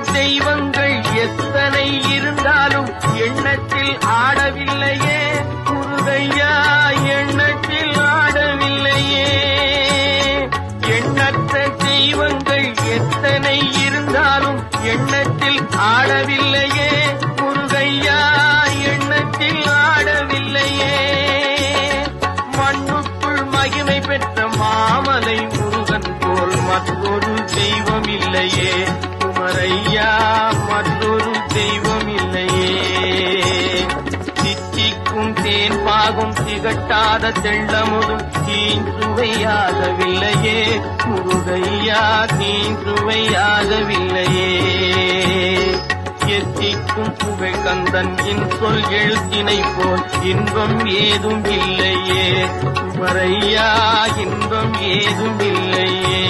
தெய்வங்கள் எத்தனை இருந்தாலும் எண்ணத்தில் ஆடவில்லையே முருகையா, எண்ணத்தில் ஆடவில்லையே. எண்ணற்ற தெய்வங்கள் எத்தனை இருந்தாலும் எண்ணத்தில் ஆடவில்லையே முருகையா, எண்ணத்தில் ஆடவில்லையே. மண்ணுக்குள் மகிமை பெற்ற மாமலை முருகன் போல் மற்றொரு தெய்வம் இல்லையே குமரையா, மற்றொரு தெய்வம் இல்லையே. தித்திக்கும் தேன் பாகும் திகட்டாத தெள்ளமுதும் தீஞ்சுவையாகவில்லையே முருகையா, தீஞ்சுவையாகவில்லையே. எத்திக்கும் புகழ் கந்தன் சொல் எழுத்தினை போல் இன்பம் ஏதும் இல்லையே குமரையா, இன்பம் ஏதும் இல்லையே.